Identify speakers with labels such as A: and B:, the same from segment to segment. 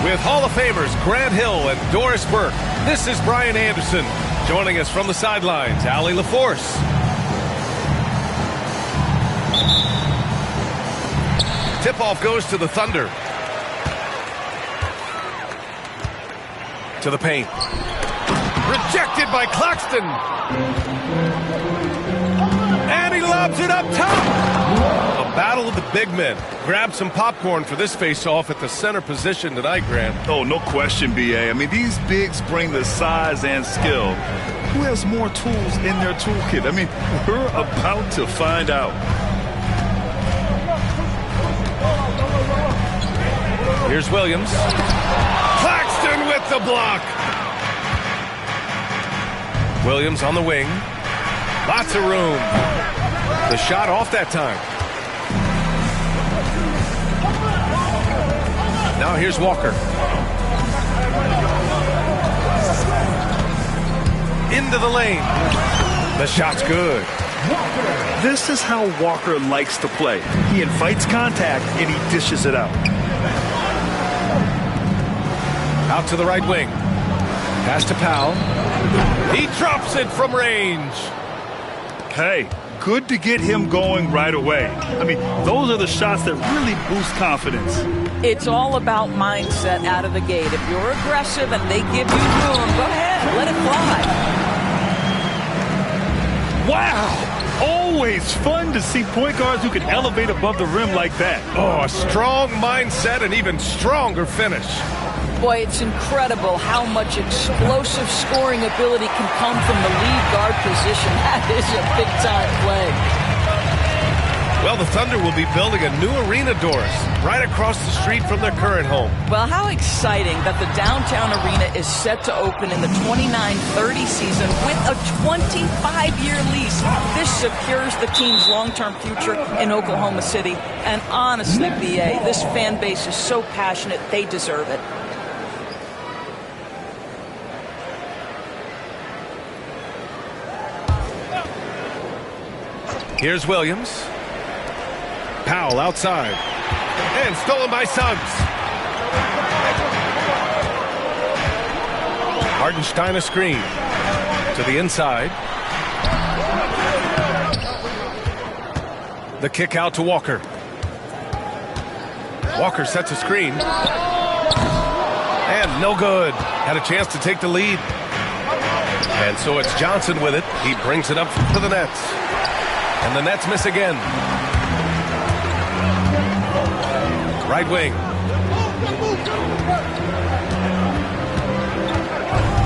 A: With Hall of Famers Grant Hill and Doris Burke, this is Brian Anderson. Joining us from the sidelines, Allie LaForce. Tip-off goes to the Thunder. To the paint. Rejected by Claxton. And he lobs it up top. A battle of the big men. Grab some popcorn for this face-off at the center position tonight, Grant.
B: Oh, no question, B.A. I mean, these bigs bring the size and skill. Who has more tools in their toolkit? I mean, we're about to find out.
A: Here's Williams. Claxton with the block. Williams on the wing. Lots of room. The shot off that time. Now here's Walker. Into the lane. The shot's good.
B: This is how Walker likes to play. He invites contact and he dishes it out.
A: Out to the right wing. Pass to Powell. He drops it from range.
B: Hey, good to get him going right away. I mean, those are the shots that really boost confidence.
C: It's all about mindset out of the gate. If you're aggressive and they give you room, go ahead, let it fly.
B: Wow! Always fun to see point guards who can elevate above the rim like that.
A: Oh, a strong mindset and even stronger finish.
C: Boy, it's incredible how much explosive scoring ability can come from the lead guard position. That is a big-time play.
A: Well, the Thunder will be building a new arena, Doris, right across the street from their current home.
C: Well, how exciting that the downtown arena is set to open in the 29-30 season with a 25-year lease. This secures the team's long-term future in Oklahoma City. And honestly, B.A., this fan base is so passionate, they deserve it.
A: Here's Williams. Powell outside. And stolen by Suggs. Hartenstein a screen. To the inside. The kick out to Walker. Walker sets a screen. And no good. Had a chance to take the lead. And so it's Johnson with it. He brings it up to the Nets. And the Nets miss again. Right wing.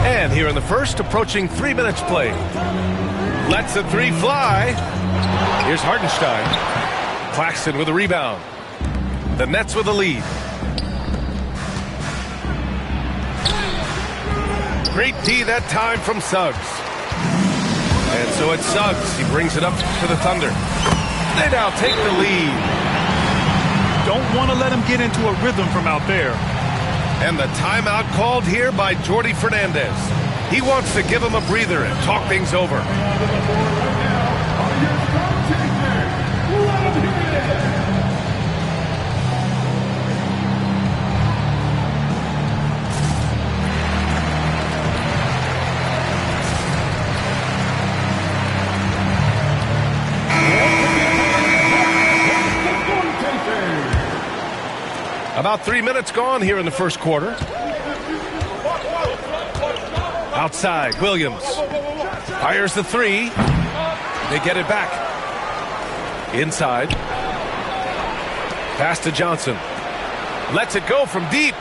A: And here in the first, approaching 3 minutes played. Lets the three fly. Here's Hartenstein. Claxton with a rebound. The Nets with the lead. Great D that time from Suggs. And so it's Suggs. He brings it up to the Thunder. They now take the lead.
B: Don't want to let him get into a rhythm from out there.
A: And the timeout called here by Jordi Fernandez. He wants to give him a breather and talk things over. About 3 minutes gone here in the first quarter. Outside, Williams. Fires the three. They get it back. Inside. Pass to Johnson. Lets it go from deep.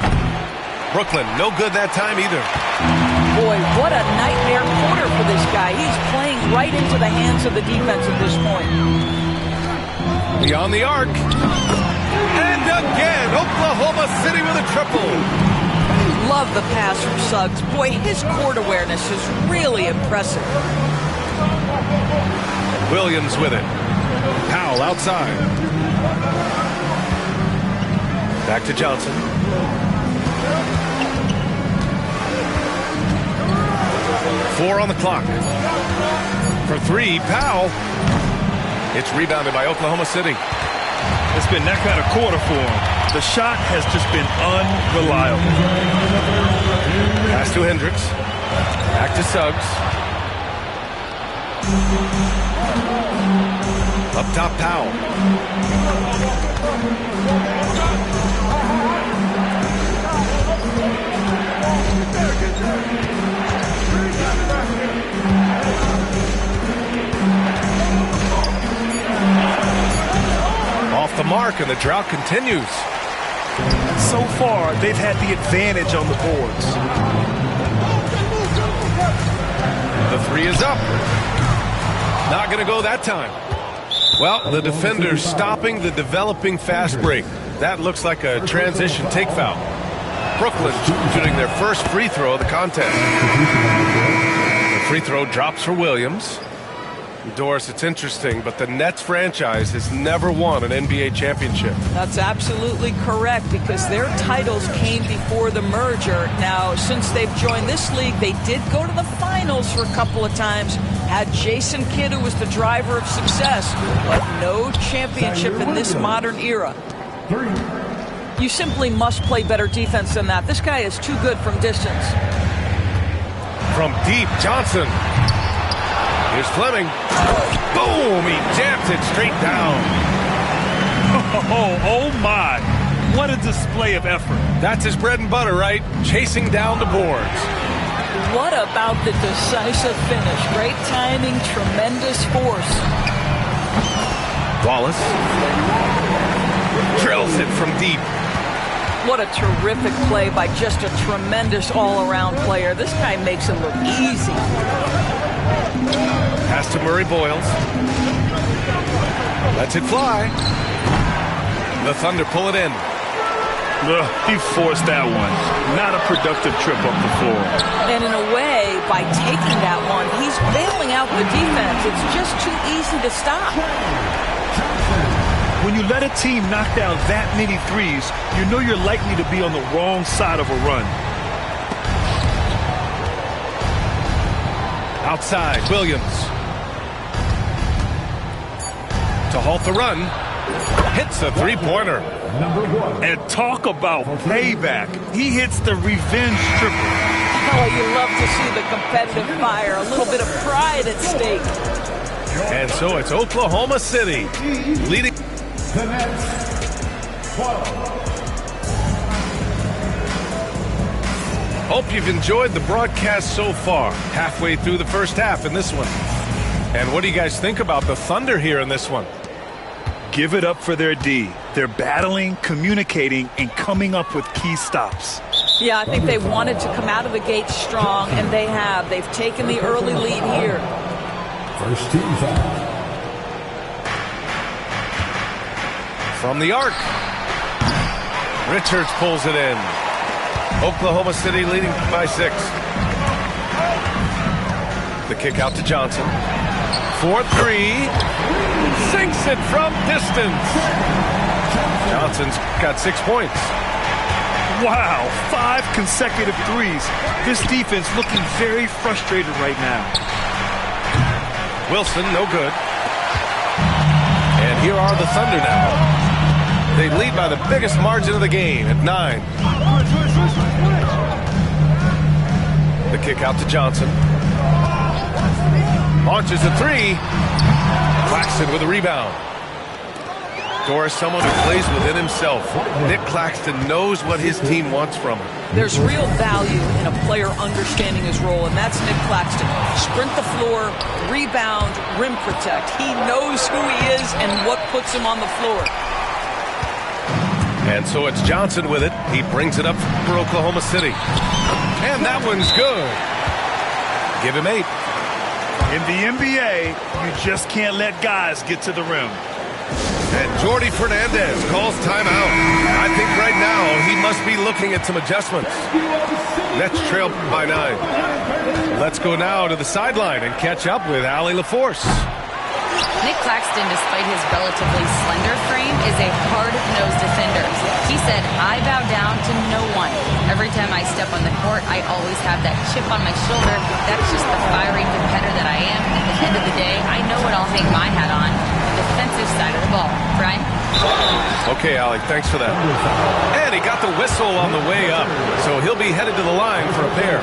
A: Brooklyn, no good that time either.
C: Boy, what a nightmare quarter for this guy. He's playing right into the hands of the defense at this point.
A: Beyond the arc. And again, Oklahoma City with a triple.
C: Love the pass from Suggs. Boy, his court awareness is really impressive.
A: Williams with it. Powell outside. Back to Johnson. Four on the clock. For three, Powell. It's rebounded by Oklahoma City.
B: It's been that kind of quarter for him. The shot has just been unreliable.
A: Pass to Hendricks. Back to Suggs. Up top, Powell. Off the mark, and the drought continues.
B: So far, they've had the advantage on the boards.
A: The three is up. Not going to go that time. Well, the defender stopping the developing fast break. That looks like a transition take foul. Brooklyn shooting their first free throw of the contest. The free throw drops for Williams. Doris, it's interesting, but the Nets franchise has never won an NBA championship.
C: That's absolutely correct, because their titles came before the merger. Now, since they've joined this league, they did go to the finals for a couple of times. Had Jason Kidd, who was the driver of success, but no championship in this modern era. You simply must play better defense than that. This guy is too good from distance.
A: From deep, Johnson. Here's Fleming. Boom! He jams it straight down.
B: Oh my. What a display of effort.
A: That's his bread and butter, right? Chasing down the boards.
C: What about the decisive finish? Great timing, tremendous force.
A: Wallace drills it from deep.
C: What a terrific play by just a tremendous all-around player. This guy makes it look easy.
A: Pass to Murray Boyles. Lets it fly. The Thunder pull it in.
B: He forced that one. Not a productive trip up the floor.
C: And in a way, by taking that one, he's bailing out the defense. It's just too easy to stop.
B: When you let a team knock down that many threes, you know you're likely to be on the wrong side of a run.
A: Outside, Williams. To halt the run. Hits a three-pointer.
B: And talk about payback. He hits the revenge triple.
C: Oh, you love to see the competitive fire. A little bit of pride at stake.
A: And so it's Oklahoma City leading.
D: The Nets, 12.
A: Hope you've enjoyed the broadcast so far. Halfway through the first half in this one. And what do you guys think about the Thunder here in this one?
B: Give it up for their D. They're battling, communicating, and coming up with key stops.
C: Yeah, I think they wanted to come out of the gate strong, and they have. They've taken the early lead here.
D: First team foul.
A: From the arc. Richards pulls it in. Oklahoma City leading by 6. The kick out to Johnson. 4-3. Sinks it from distance. Johnson's got 6 points.
B: Wow, 5 consecutive threes. This defense looking very frustrated right now.
A: Wilson, no good. And here are the Thunder now. They lead by the biggest margin of the game at 9. The kick out to Johnson. Launches a 3. Claxton with a rebound. Doris, someone who plays within himself. Nick Claxton knows what his team wants from him.
C: There's real value in a player understanding his role, and that's Nick Claxton. Sprint the floor, rebound, rim protect. He knows who he is and what puts him on the floor.
A: And so it's Johnson with it. He brings it up for Oklahoma City. And that one's good. Give him 8.
B: In the NBA, you just can't let guys get to the rim.
A: And Jordi Fernandez calls timeout. I think right now he must be looking at some adjustments. Nets trail by 9. Let's go now to the sideline and catch up with Allie LaForce.
E: Nick Claxton, despite his relatively slender frame, is a hard-nosed defender. He said, "I bow down to no one. Every time I step on the court, I always have that chip on my shoulder. That's just the fiery competitor that I am. At the end of the day, I know what I'll hang my hat on, the defensive side of the ball." Brian?
A: Okay, Alec, thanks for that. And he got the whistle on the way up, so he'll be headed to the line for a pair.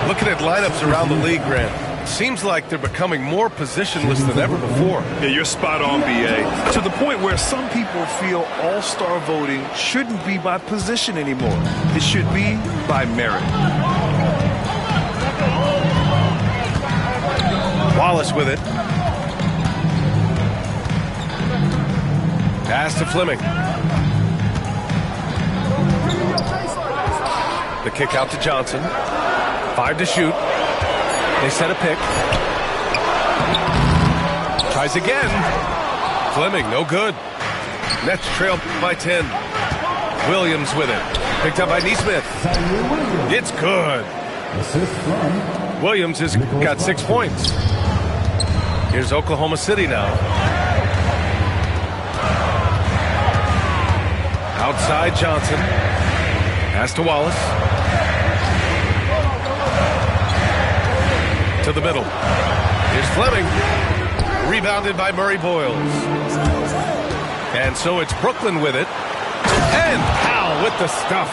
A: Looking at lineups around the league, Grant, seems like they're becoming more positionless than ever before.
B: Yeah, you're spot on, B.A. To the point where some people feel all-star voting shouldn't be by position anymore. It should be by merit.
A: Wallace with it. Pass to Fleming. The kick out to Johnson. 5 to shoot. They set a pick. Tries again. Fleming, no good. Nets trail by 10. Williams with it. Picked up by Neesmith. It's good. Williams has got 6 points. Here's Oklahoma City now. Outside Johnson. Pass to Wallace. To the middle. Here's Fleming. Rebounded by Murray Boyles. And so it's Brooklyn with it. And Powell with the stuff.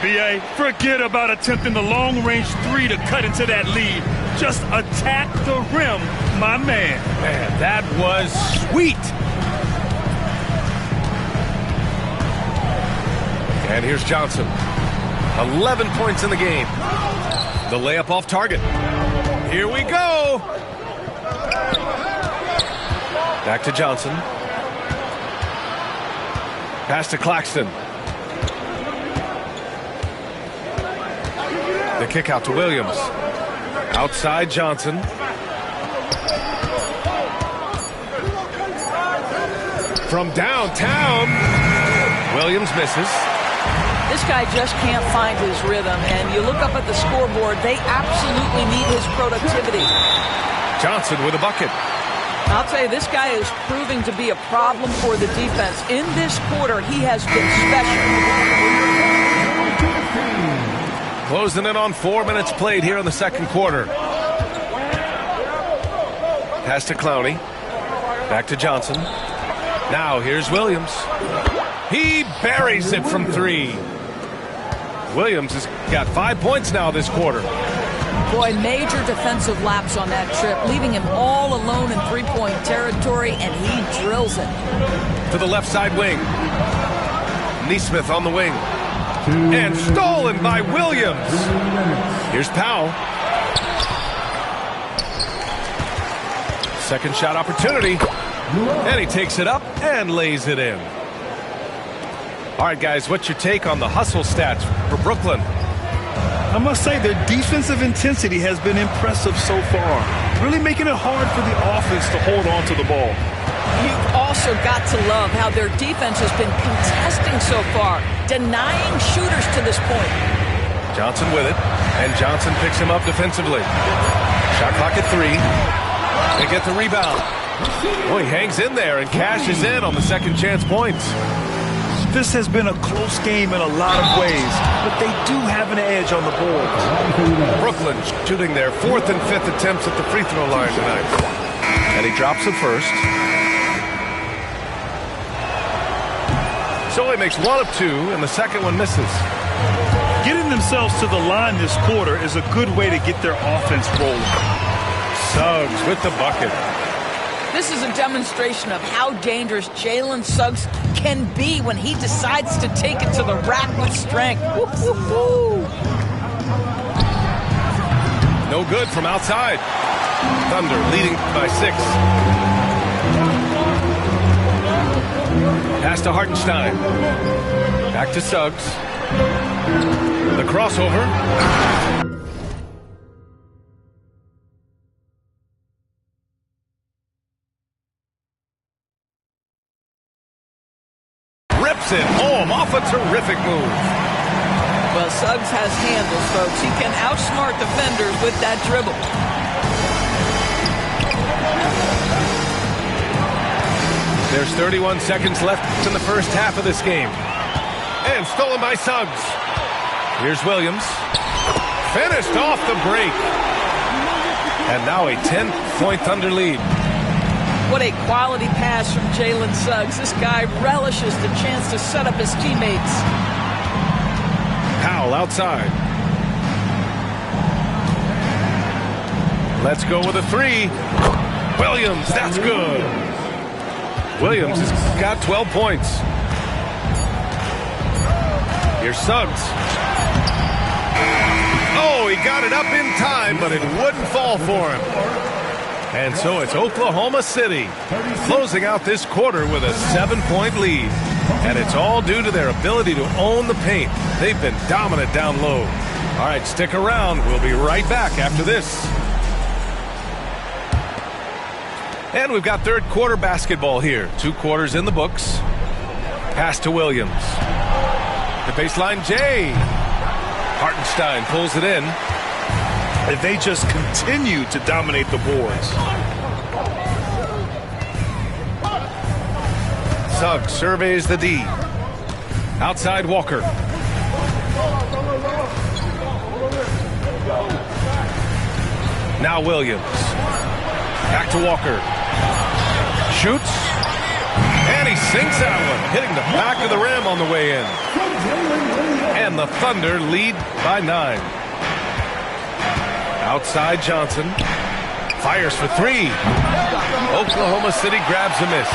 B: B.A., forget about attempting the long-range 3 to cut into that lead. Just attack the rim, my man.
A: Man, that was sweet. And here's Johnson. 11 points in the game. The layup off target. Here we go. Back to Johnson. Pass to Claxton. The kick out to Williams. Outside Johnson. From downtown. Williams misses.
C: This guy just can't find his rhythm, and you look up at the scoreboard, they absolutely need his productivity.
A: Johnson with a bucket.
C: I'll tell you, this guy is proving to be a problem for the defense. In this quarter, he has been special.
A: Closing in on 4 minutes played here in the second quarter. Pass to Clowney. Back to Johnson. Now here's Williams. He buries it from 3. Williams has got 5 points now this quarter.
C: Boy, major defensive lapse on that trip, leaving him all alone in three-point territory, and he drills it.
A: To the left side wing. Neesmith on the wing. And stolen by Williams. Here's Powell. Second shot opportunity. And he takes it up and lays it in. All right, guys, what's your take on the hustle stats for Brooklyn?
B: I must say their defensive intensity has been impressive so far, really making it hard for the offense to hold on to the ball.
C: You've also got to love how their defense has been contesting so far, denying shooters to this point.
A: Johnson with it, and Johnson picks him up defensively. Shot clock at 3. They get the rebound. Oh, he hangs in there and cashes in on the second chance points.
B: This has been a close game in a lot of ways, but they do have an edge on the board.
A: Brooklyn shooting their 4th and 5th attempts at the free throw line tonight. And he drops it first. So he makes 1 of 2, and the second one misses.
B: Getting themselves to the line this quarter is a good way to get their offense rolling.
A: Suggs with the bucket.
C: This is a demonstration of how dangerous Jalen Suggs can be when he decides to take it to the rack with strength. Woo-hoo-hoo.
A: No good from outside. Thunder leading by 6. Pass to Hartenstein. Back to Suggs. The crossover. Rips it home off a terrific move.
C: Well, Suggs has handles, folks. He can outsmart defenders with that dribble.
A: There's 31 seconds left in the first half of this game. And stolen by Suggs. Here's Williams. Finished off the break. And now a 10-point Thunder lead.
C: What a quality pass from Jalen Suggs. This guy relishes the chance to set up his teammates.
A: Powell outside. Let's go with a three. Williams, that's good. Williams has got 12 points. Here's Suggs. Oh, he got it up in time, but it wouldn't fall for him. And so it's Oklahoma City closing out this quarter with a 7-point lead. And it's all due to their ability to own the paint. They've been dominant down low. All right, stick around. We'll be right back after this. And we've got third quarter basketball here. 2 quarters in the books. Pass to Williams. The baseline, Jay. Hartenstein pulls it in.
B: And they just continue to dominate the boards.
A: Suggs surveys the D. Outside Walker. Now Williams. Back to Walker. Shoots. And he sinks that one, hitting the back of the rim on the way in. And the Thunder lead by 9. Outside Johnson. Fires for 3. Oklahoma City grabs a miss.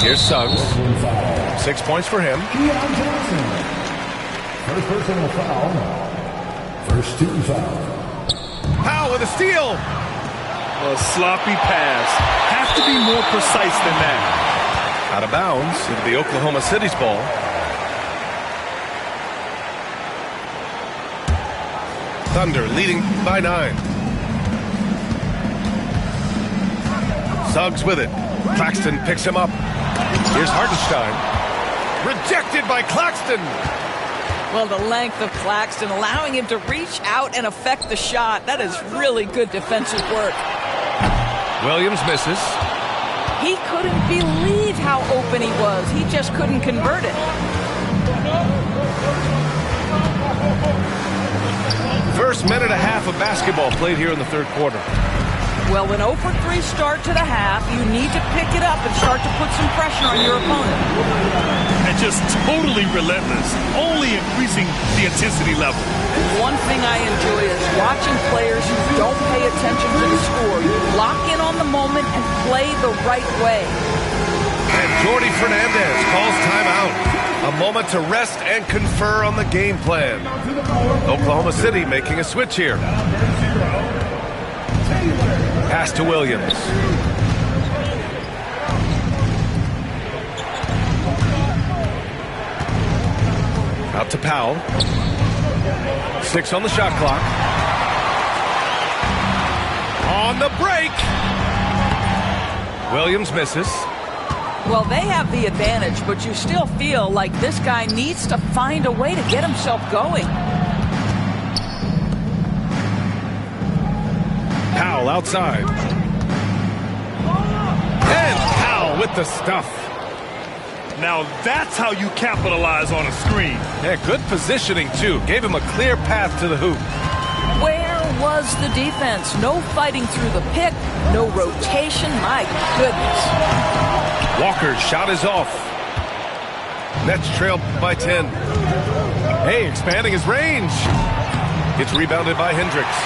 A: Here's Suggs. 6 points for him.
D: First personal foul. First team foul.
A: Powell with a steal.
B: A sloppy pass. Have to be more precise than that.
A: Out of bounds into the Oklahoma City's ball. Thunder leading by 9. Suggs with it. Claxton picks him up. Here's Hartenstein. Rejected by Claxton.
C: Well, the length of Claxton allowing him to reach out and affect the shot. That is really good defensive work.
A: Williams misses.
C: He couldn't believe how open he was. He just couldn't convert it.
A: First minute and a half of basketball played here in the third quarter.
C: Well, when 0 for 3 start to the half, you need to pick it up and start to put some pressure on your opponent.
B: And just totally relentless, only increasing the intensity level.
C: One thing I enjoy is watching players who don't pay attention to the score. Lock in on the moment and play the right way.
A: And Jordi Fernandez calls timeout. A moment to rest and confer on the game plan. Oklahoma City making a switch here. Pass to Williams. Out to Powell. 6 on the shot clock. On the break. Williams misses.
C: Well, they have the advantage, but you still feel like this guy needs to find a way to get himself going.
A: Powell outside. And Powell with the stuff.
B: Now that's how you capitalize on a screen.
A: Yeah, good positioning, too. Gave him a clear path to the hoop.
C: Where was the defense? No fighting through the pick, no rotation. My goodness.
A: Walker's shot is off. Nets trail by 10. Hey, expanding his range. It's rebounded by Hendricks.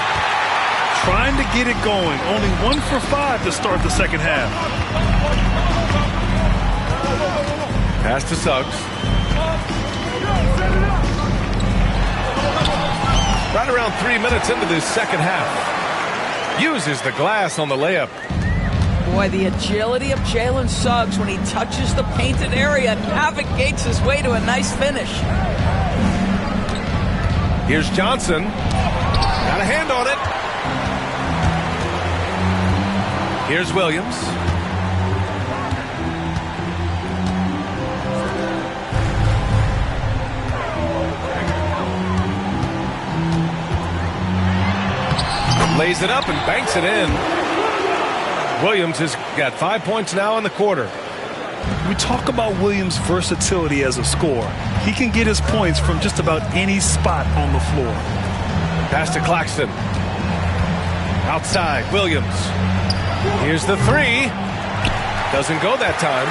B: Trying to get it going. Only 1 for 5 to start the second half.
A: Pass to Suggs. Right around 3 minutes into this second half. Uses the glass on the layup.
C: Boy, the agility of Jalen Suggs when he touches the painted area navigates his way to a nice finish.
A: Here's Johnson. Got a hand on it. Here's Williams. Lays it up and banks it in. Williams has got 5 points now in the quarter.
B: We talk about Williams' versatility as a scorer. He can get his points from just about any spot on the floor.
A: Pass to Claxton. Outside, Williams. Here's the three. Doesn't go that time.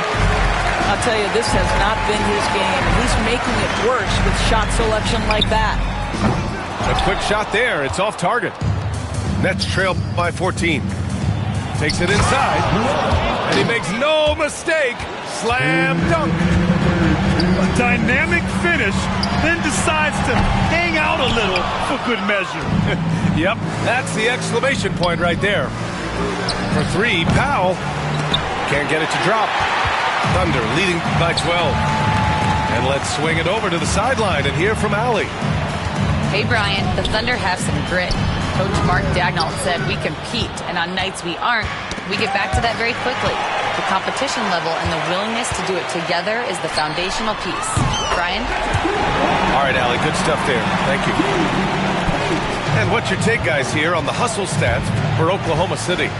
C: I'll tell you, this has not been his game. He's making it worse with shot selection like that.
A: A quick shot there. It's off target. Nets trail by 14. Takes it inside. And he makes no mistake. Slam dunk.
B: A dynamic finish, then decides to hang out a little for good measure.
A: Yep, that's the exclamation point right there. For three, Powell. Can't get it to drop. Thunder leading by 12. And let's swing it over to the sideline and hear from Allie.
E: Hey, Brian, the Thunder have some grit. Coach Mark Daigneault said we compete, and on nights we aren't, we get back to that very quickly. The competition level and the willingness to do it together is the foundational piece. Brian?
A: All right, Allie, good stuff there. Thank you. And what's your take, guys, here on the hustle stats for Oklahoma City?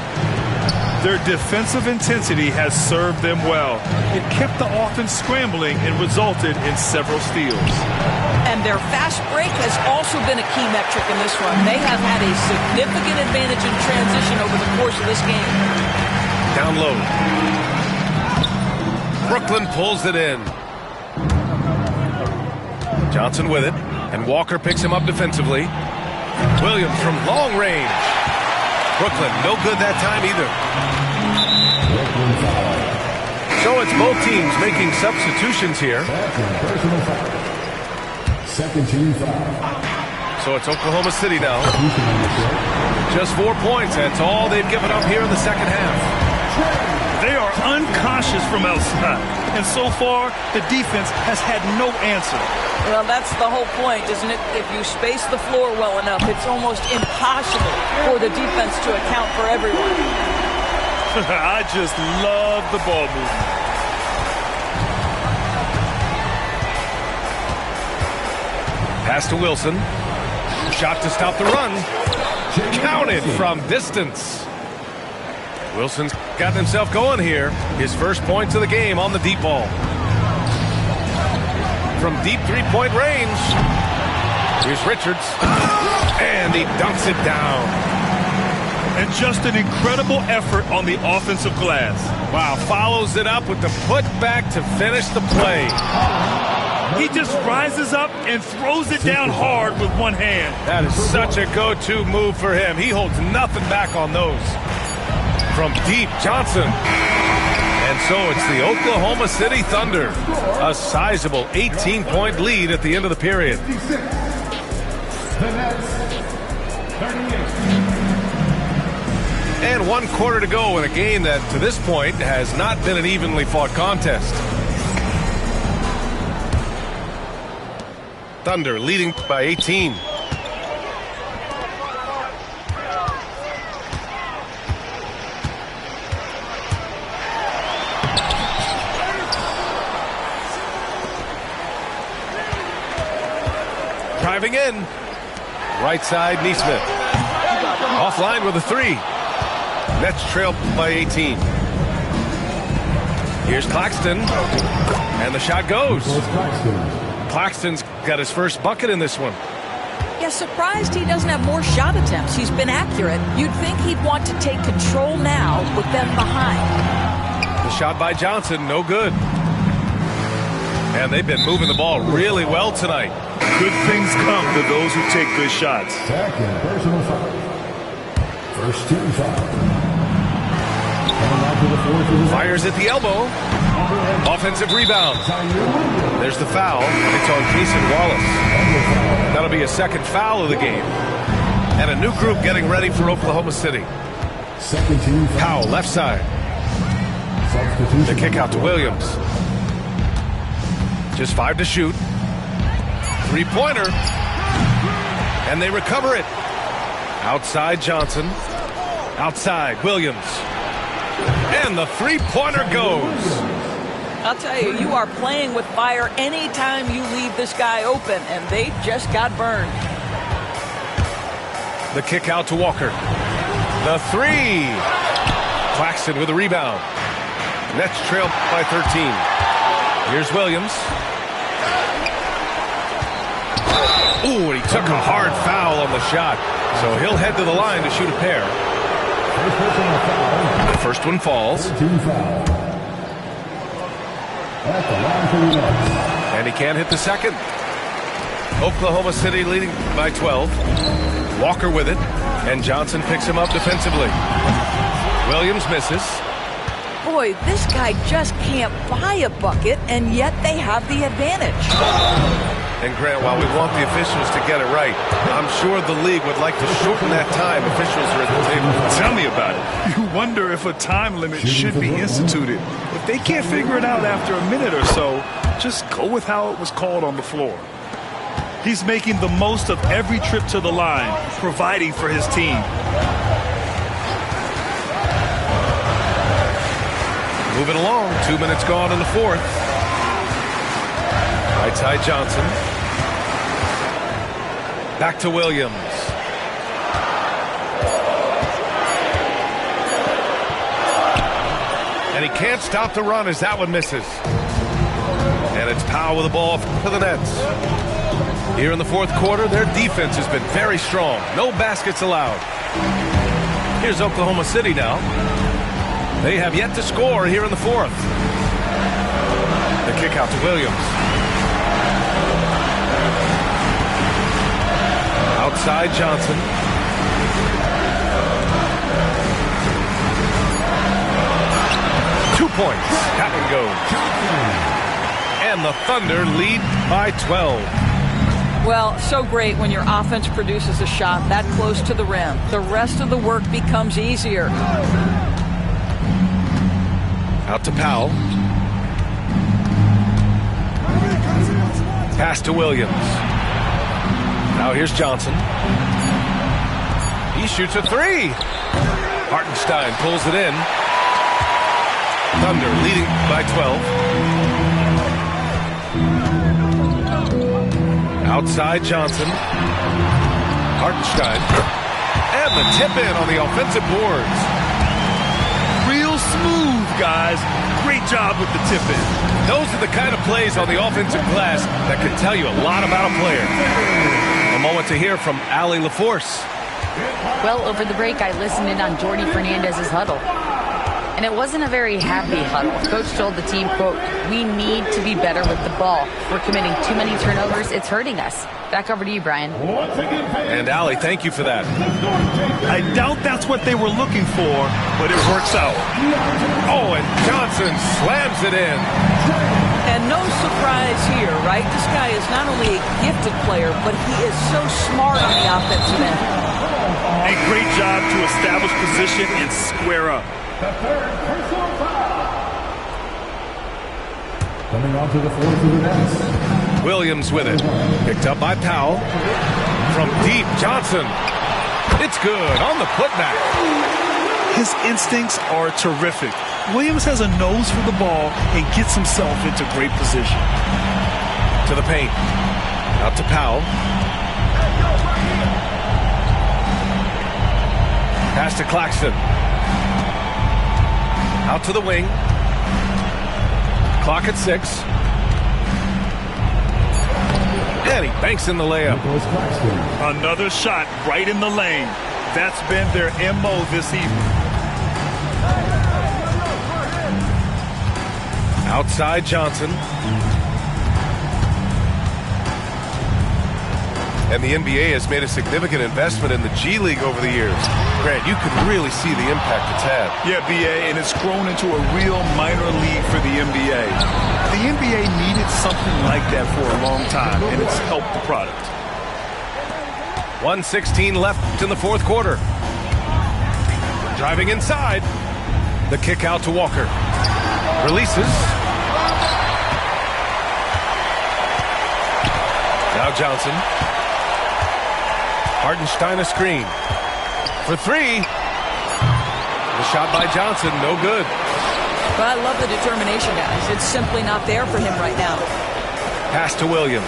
B: Their defensive intensity has served them well. It kept the offense scrambling and resulted in several steals.
C: And their fast break has also been a key metric in this one. They have had a significant advantage in transition over the course of this game.
A: Down low. Brooklyn pulls it in. Johnson with it. And Walker picks him up defensively. Williams from long range. Brooklyn, no good that time either. So it's both teams making substitutions here.
D: Second team foul.
A: So it's Oklahoma City now. Just 4 points. That's all they've given up here in the second half.
B: They are unconscious from outside. And so far, the defense has had no answer.
C: Well, that's the whole point, isn't it? If you space the floor well enough, it's almost impossible for the defense to account for everyone.
B: I just love the ball movement.
A: Pass to Wilson. Shot to stop the run. Counted from distance. Wilson's got himself going here. His first points of the game on the deep ball. From deep three-point range. Here's Richards. And he dunks it down.
B: And just an incredible effort on the offensive glass.
A: Wow, follows it up with the putback to finish the play.
B: He just rises up and throws it down hard with one hand.
A: That is such a go-to move for him. He holds nothing back on those. From deep, Johnson. And so it's the Oklahoma City Thunder. A sizable 18-point lead at the end of the period.
D: The Nets, 38.
A: And 1 quarter to go in a game that, to this point, has not been an evenly fought contest. Thunder leading by 18. Driving in. Right side, Nesmith. Offline with a three. Nets trail by 18. Here's Claxton. And the shot goes. Claxton's got his first bucket in this one.
C: Yeah, surprised he doesn't have more shot attempts. He's been accurate. You'd think he'd want to take control now with them behind.
A: The shot by Johnson, no good. And they've been moving the ball really well tonight.
B: Good things come to those who take good shots.
D: Second personal foul. First team foul.
A: Fires at the elbow. Offensive rebound. There's the foul. It's on Cason Wallace. That'll be a second foul of the game. And a new group getting ready for Oklahoma City.
D: Second team foul.
A: Powell, left side. The kick out to Williams. Just 5 to shoot. Three-pointer. And they recover it. Outside Johnson. Outside Williams. And the three-pointer goes.
C: I'll tell you, you are playing with fire anytime you leave this guy open, and they just got burned.
A: The kick out to Walker. The three. Claxton with a rebound. Nets trail by 13. Here's Williams. Ooh, and he took a hard foul on the shot. So he'll head to the line to shoot a pair. The first one falls.
D: Team foul. At the line for the Nets.
A: And he can't hit the second. Oklahoma City leading by 12. Walker with it. And Johnson picks him up defensively. Williams misses.
C: Boy, this guy just can't buy a bucket, and yet they have the advantage.
A: And Grant, while we want the officials to get it right, I'm sure the league would like to shorten that time officials are at the table.
B: Tell me about it. You wonder if a time limit should be instituted. If they can't figure it out after a minute or so, just go with how it was called on the floor. He's making the most of every trip to the line, providing for his team.
A: Moving along, 2 minutes gone in the fourth. Right side Johnson. Back to Williams. And he can't stop the run as that one misses. And it's Powell with the ball for the Nets. Here in the fourth quarter, their defense has been very strong. No baskets allowed. Here's Oklahoma City now. They have yet to score here in the fourth. The kick out to Williams. Outside Johnson. points. Tap and go. And the Thunder lead by 12.
C: Well, so great when your offense produces a shot that close to the rim. The rest of the work becomes easier.
A: Out to Powell. Pass to Williams. Now here's Johnson. He shoots a three. Hartenstein pulls it in. Thunder leading by 12. Outside Johnson. Hartenstein. And the tip in on the offensive boards.
B: Real smooth, guys. Great job with the tip in.
A: Those are the kind of plays on the offensive glass that can tell you a lot about a player. A moment to hear from Allie LaForce.
E: Well, over the break, I listened in on Jordi Fernandez's huddle. And it wasn't a very happy huddle. Coach told the team, quote, "We need to be better with the ball. We're committing too many turnovers. It's hurting us." Back over to you, Brian.
A: And Allie, thank you for that.
B: I doubt that's what they were looking for, but it works out.
A: Oh, and Johnson slams it in.
C: And no surprise here, right? This guy is not only a gifted player, but he is so smart on the offensive end.
B: A great job to establish position and square up.
D: Coming on to the floor for the Nets.
A: Williams with it. Picked up by Powell. From deep, Johnson. It's good on the putback.
B: His instincts are terrific. Williams has a nose for the ball and gets himself into great position.
A: To the paint. Out to Powell. Pass to Claxton. Out to the wing. Clock at 6. And he banks in the layup.
B: Another shot right in the lane. That's been their MO this evening.
A: Outside Johnson. And the NBA has made a significant investment in the G League over the years. Grant, you can really see the impact it's had.
B: Yeah, BA, and it's grown into a real minor league for the NBA. The NBA needed something like that for a long time, and it's helped the product.
A: 1:16 left in the fourth quarter. Driving inside. The kick out to Walker. Releases. Now Johnson. Hartenstein a screen. For three. The shot by Johnson, no good.
C: But I love the determination, guys. It's simply not there for him right now.
A: Pass to Williams.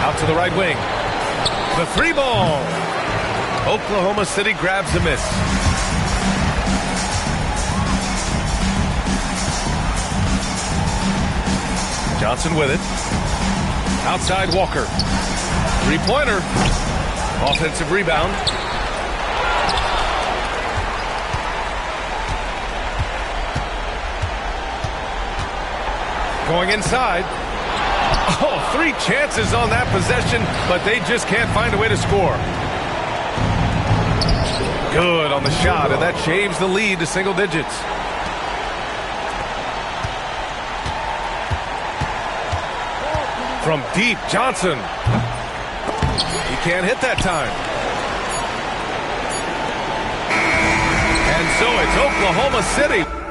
A: Out to the right wing. The three ball. Oklahoma City grabs a miss. Johnson with it. Outside Walker. Three-pointer. Offensive rebound. Going inside. Oh, 3 chances on that possession, but they just can't find a way to score. Good on the shot, and that shaves the lead to single digits. From deep, Johnson. He can't hit that time. And so it's Oklahoma City.